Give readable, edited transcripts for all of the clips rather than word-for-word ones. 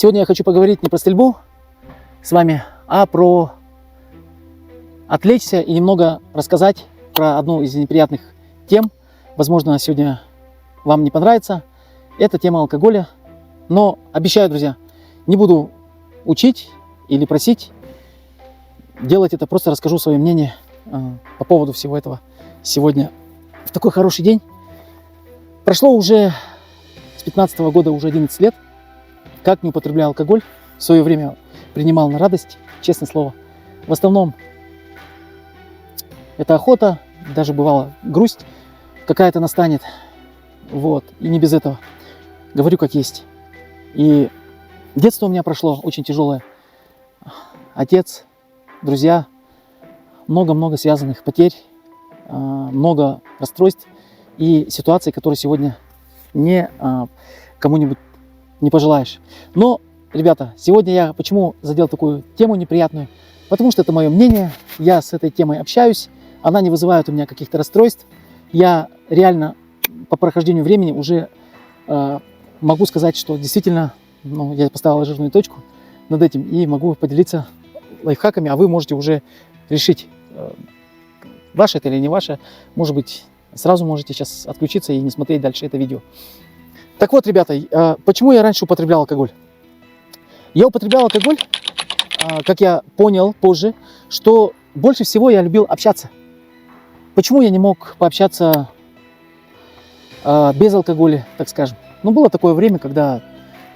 Сегодня я хочу поговорить не про стрельбу с вами, а про отвлечься и немного рассказать про одну из неприятных тем. Возможно, сегодня вам не понравится. Это тема алкоголя. Но обещаю, друзья, не буду учить или просить делать это. Просто расскажу свое мнение по поводу всего этого сегодня. В такой хороший день. Прошло уже с 15 года уже 11 лет, как не употреблял алкоголь. В свое время принимал на радость, честное слово. В основном это охота, даже бывала грусть какая-то настанет. Вот, и не без этого. Говорю как есть. И детство у меня прошло очень тяжелое. Отец, друзья, много-много связанных потерь, много расстройств и ситуаций, которые сегодня не кому-нибудь не пожелаешь. Но, ребята, сегодня я почему задел такую тему неприятную? Потому что это мое мнение, я с этой темой общаюсь, она не вызывает у меня каких-то расстройств. Я реально по прохождению времени уже могу сказать, что действительно я поставил жирную точку над этим и могу поделиться лайфхаками, а вы можете уже решить, ваше это или не ваше. Может быть, сразу можете сейчас отключиться и не смотреть дальше это видео. Так вот, ребята, почему я раньше употреблял алкоголь? Я употреблял алкоголь, как я понял позже, что больше всего я любил общаться. Почему я не мог пообщаться без алкоголя, так скажем? Ну, было такое время, когда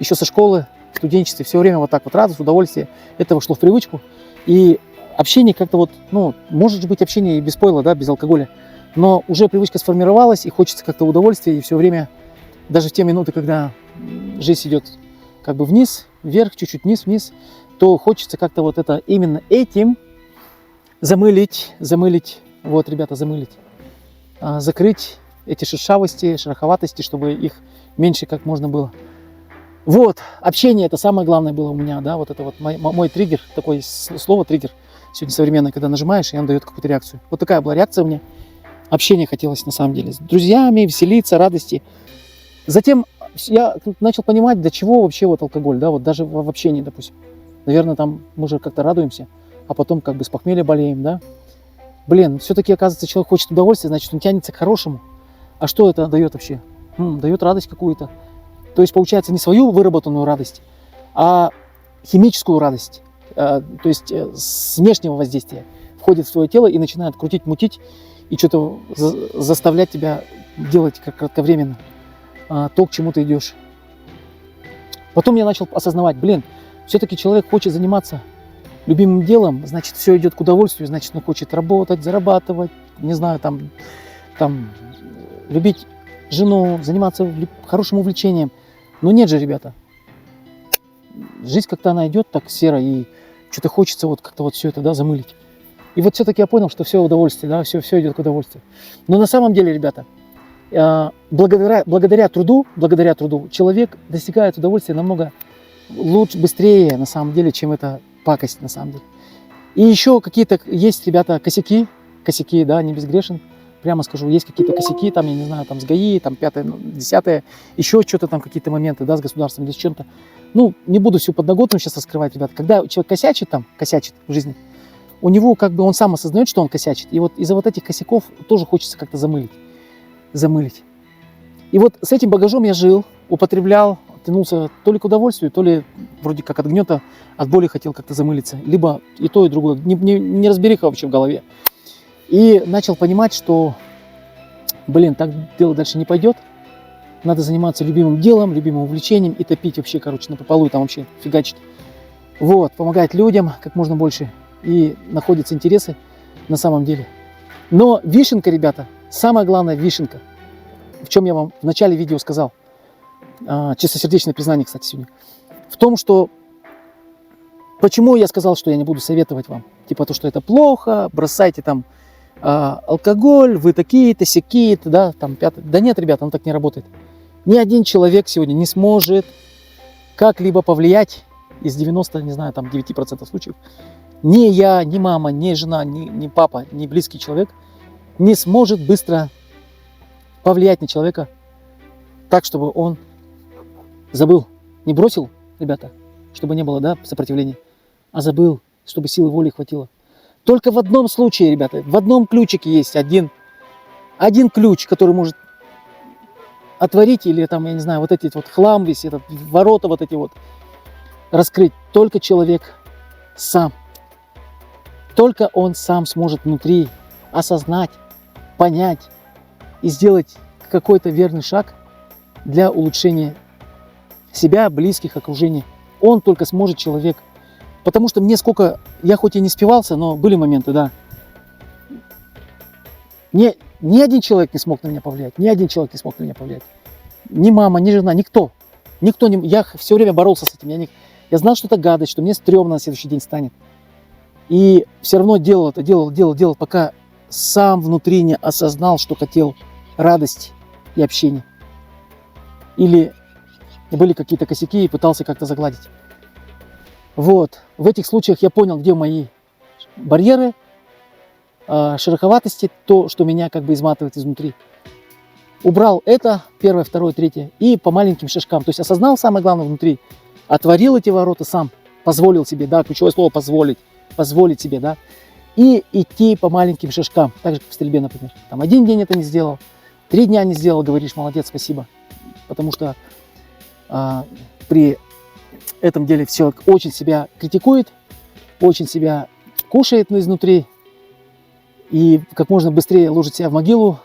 еще со школы, в студенчестве, все время вот так вот радость, удовольствие, это вошло в привычку. И общение как-то вот, может быть, общение и без пойла, да, без алкоголя. Но уже привычка сформировалась, и хочется как-то удовольствия, и все время, даже в те минуты, когда жизнь идет как бы вниз, вверх, чуть-чуть вниз, то хочется как-то вот это именно этим замылить, вот, ребята, замылить, закрыть эти шершавости, шероховатости, чтобы их меньше как можно было. Вот, общение, это самое главное было у меня, да, вот это вот мой триггер, такое слово триггер, сегодня современное, когда нажимаешь, и он дает какую-то реакцию. Вот такая была реакция у меня. Общение хотелось на самом деле с друзьями, веселиться, радости. Затем я начал понимать, для чего вообще вот алкоголь, да, вот даже в общении, допустим. Наверное, там мы же как-то радуемся, а потом как бы с похмелья болеем, да. Блин, все-таки, оказывается, человек хочет удовольствия, значит, он тянется к хорошему. А что это дает вообще? Дает радость какую-то. То есть, получается, не свою выработанную радость, а химическую радость. То есть, с внешнего воздействия входит в твое тело и начинает крутить, мутить, и что-то заставлять тебя делать как кратковременно то, к чему ты идешь. Потом я начал осознавать, все-таки человек хочет заниматься любимым делом, значит, все идет к удовольствию, значит, он хочет работать, зарабатывать, не знаю, там любить жену, заниматься хорошим увлечением. Но нет же, ребята. Жизнь как-то она идет так серо, и что-то хочется вот как-то вот все это, да, замылить. И вот все-таки я понял, что все удовольствие, да, все идет к удовольствию. Но на самом деле, ребята, благодаря труду человек достигает удовольствия намного лучше, быстрее, на самом деле, чем эта пакость, на самом деле. И еще какие-то есть, ребята, косяки, да, не безгрешен, прямо скажу, есть какие-то косяки, там, я не знаю, там с ГАИ, там 5-е, 10-е, еще что-то там, какие-то моменты, да, с государством или с чем-то. Не буду всю подноготную сейчас раскрывать, ребята. Когда человек косячит в жизни, у него как бы он сам осознает, что он косячит. И вот из-за вот этих косяков тоже хочется как-то замылить. И вот с этим багажом я жил, употреблял, тянулся то ли к удовольствию, то ли вроде как от гнета, от боли хотел как-то замылиться. Либо и то, и другое. Не разбериха вообще в голове. И начал понимать, что, так дело дальше не пойдет. Надо заниматься любимым делом, любимым увлечением и топить вообще, напополу, там вообще фигачить. Вот, помогать людям как можно больше. И находятся интересы на самом деле. Но вишенка, ребята, самая главная вишенка, в чем я вам в начале видео сказал, чистосердечное признание, кстати, сегодня, в том, что почему я сказал, что я не буду советовать вам, типа то, что это плохо, бросайте там алкоголь, вы такие-то, сякие-то, да, там пятое. Да нет, ребята, он так не работает. Ни один человек сегодня не сможет как-либо повлиять из 9% случаев. Ни я, ни мама, ни жена, ни папа, ни близкий человек не сможет быстро повлиять на человека так, чтобы он забыл, не бросил, ребята, чтобы не было, да, сопротивления, а забыл, чтобы силы воли хватило. Только в одном случае, ребята, в одном ключике есть один ключ, который может отворить или там, я не знаю, вот эти вот хлам весь, этот, ворота вот эти вот раскрыть. Только человек сам. Только он сам сможет внутри осознать, понять и сделать какой-то верный шаг для улучшения себя, близких, окружения. Он только сможет, человек. Потому что мне сколько, я хоть и не спивался, но были моменты, да. Ни один человек не смог на меня повлиять, ни один человек не смог на меня повлиять. Ни мама, ни жена, никто. Никто не, я все время боролся с этим. Я знал, что это гадость, что мне стрёмно на следующий день станет. И все равно делал это, делал, пока сам внутри не осознал, что хотел радости и общения. Или были какие-то косяки и пытался как-то загладить. Вот. В этих случаях я понял, где мои барьеры, шероховатости, то, что меня как бы изматывает изнутри. Убрал это, первое, второе, третье, и по маленьким шажкам. То есть осознал самое главное внутри, отворил эти ворота сам, позволил себе, да, ключевое слово позволить себе, да, и идти по маленьким шажкам, так же, как в стрельбе, например. Там 1 день это не сделал, 3 дня не сделал, говоришь, молодец, спасибо. Потому что при этом деле все очень себя критикует, очень себя кушает изнутри, и как можно быстрее ложит себя в могилу,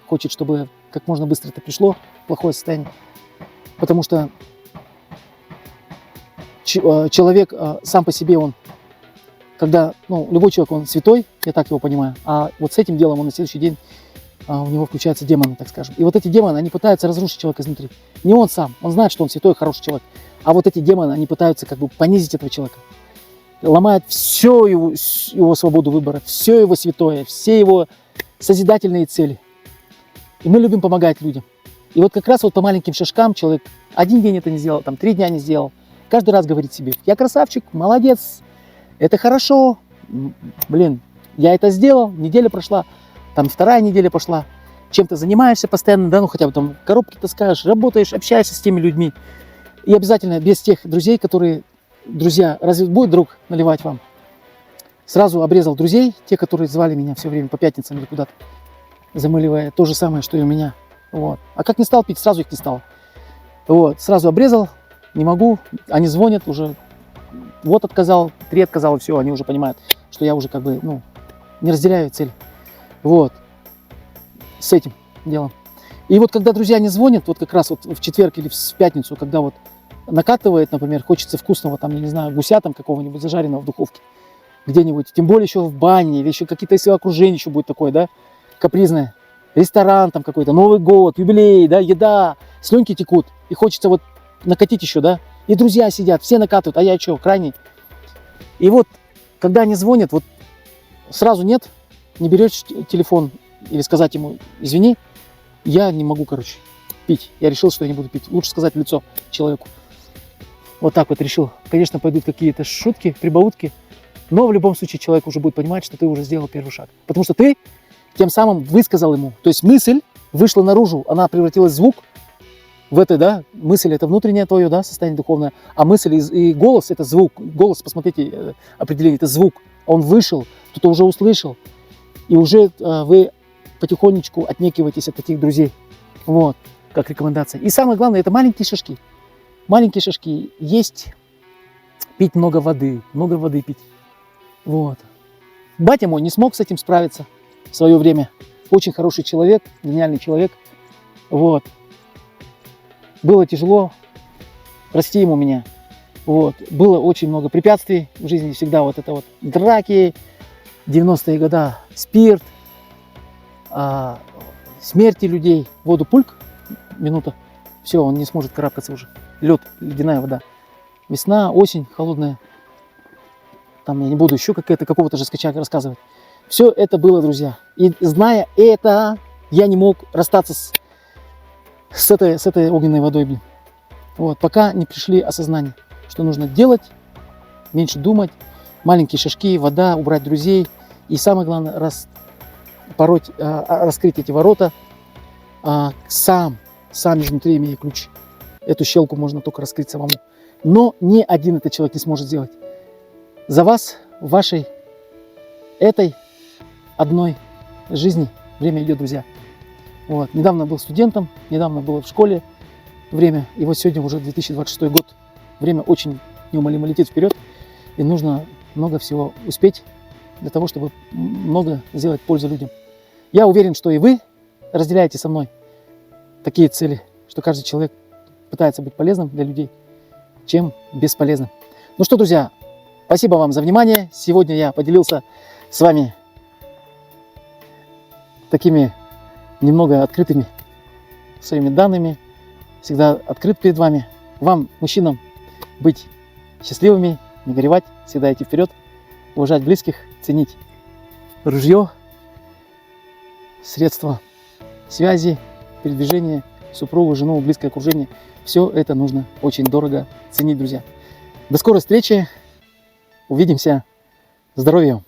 хочет, чтобы как можно быстрее это пришло, плохое состояние. Потому что человек сам по себе, он, когда, ну, любой человек, он святой, я так его понимаю, а вот с этим делом он на следующий день, у него включаются демоны, так скажем. И вот эти демоны, они пытаются разрушить человека изнутри. Не он сам, он знает, что он святой, хороший человек, а вот эти демоны, они пытаются как бы понизить этого человека. Ломают всю его свободу выбора, все его святое, все его созидательные цели. И мы любим помогать людям. И вот как раз вот по маленьким шажкам человек 1 день это не сделал, там 3 дня не сделал. Каждый раз говорит себе, я красавчик, молодец, это хорошо, блин, я это сделал, неделя прошла, там 2-я неделя пошла, чем-то занимаешься постоянно, да, ну хотя бы там коробки таскаешь, работаешь, общаешься с теми людьми. И обязательно без тех друзей, которые, друзья, разве будет друг наливать вам? Сразу обрезал друзей, те, которые звали меня все время по пятницам или куда-то, замыливая то же самое, что и у меня. Вот. А как не стал пить, сразу их не стало. Вот. Сразу обрезал, не могу, они звонят уже, вот отказал, 3 отказал, и все, они уже понимают, что я уже как бы, ну, не разделяю цель. Вот. С этим делом. И вот когда друзья не звонят, вот как раз вот в четверг или в пятницу, когда вот накатывает, например, хочется вкусного, там, я не знаю, гуся там какого-нибудь зажаренного в духовке, где-нибудь, тем более еще в бане, или еще какие-то, если окружение еще будет такое, да, капризное, ресторан там какой-то, Новый год, юбилей, да, еда, слюнки текут, и хочется вот накатить еще, да, и друзья сидят, все накатывают, а я что, крайний. И вот, когда они звонят, вот сразу нет, не берешь телефон или сказать ему, извини, я не могу, короче, пить, я решил, что я не буду пить, лучше сказать в лицо человеку. Вот так вот решил. Конечно, пойдут какие-то шутки, прибаутки, но в любом случае человек уже будет понимать, что ты уже сделал первый шаг. Потому что ты тем самым высказал ему. То есть мысль вышла наружу, она превратилась в звук. В этой, да, мысль это внутреннее твое, да, состояние духовное. А мысль и голос это звук. Голос, посмотрите, определение, это звук. Он вышел, кто-то уже услышал. И уже вы потихонечку отнекиваетесь от таких друзей. Вот, как рекомендация. И самое главное, это маленькие шажки. Маленькие шажки. Есть, пить много воды пить. Вот. Батя мой не смог с этим справиться в свое время. Очень хороший человек, гениальный человек. Вот. Было тяжело расти ему меня. Вот. Было очень много препятствий в жизни. Всегда вот это вот драки, 90-е годы, спирт, смерти людей. Воду пульк, минута. Все, он не сможет карабкаться уже. Лед, ледяная вода. Весна, осень, холодная. Там я не буду еще какого-то же скача рассказывать. Все это было, друзья. И зная это, я не мог расстаться с этой огненной водой, блин. Вот, пока не пришли осознание, что нужно делать, меньше думать, маленькие шажки, вода, убрать друзей. И самое главное, раскрыть эти ворота сам изнутри имея ключ. Эту щелку можно только раскрыть самому. Но ни один этот человек не сможет сделать. За вас, в вашей, этой одной жизни время идет, друзья. Вот. Недавно был студентом, недавно было в школе время, и вот сегодня уже 2026 год. Время очень неумолимо летит вперед, и нужно много всего успеть для того, чтобы много сделать пользу людям. Я уверен, что и вы разделяете со мной такие цели, что каждый человек пытается быть полезным для людей, чем бесполезным. Ну что, друзья, спасибо вам за внимание. Сегодня я поделился с вами такими немного открытыми своими данными. Всегда открыт перед вами. Вам, мужчинам, быть счастливыми, не горевать, всегда идти вперед, уважать близких, ценить ружье, средства связи, передвижения, супругу, жену, близкое окружение. Все это нужно очень дорого ценить, друзья. До скорой встречи. Увидимся. Здоровья!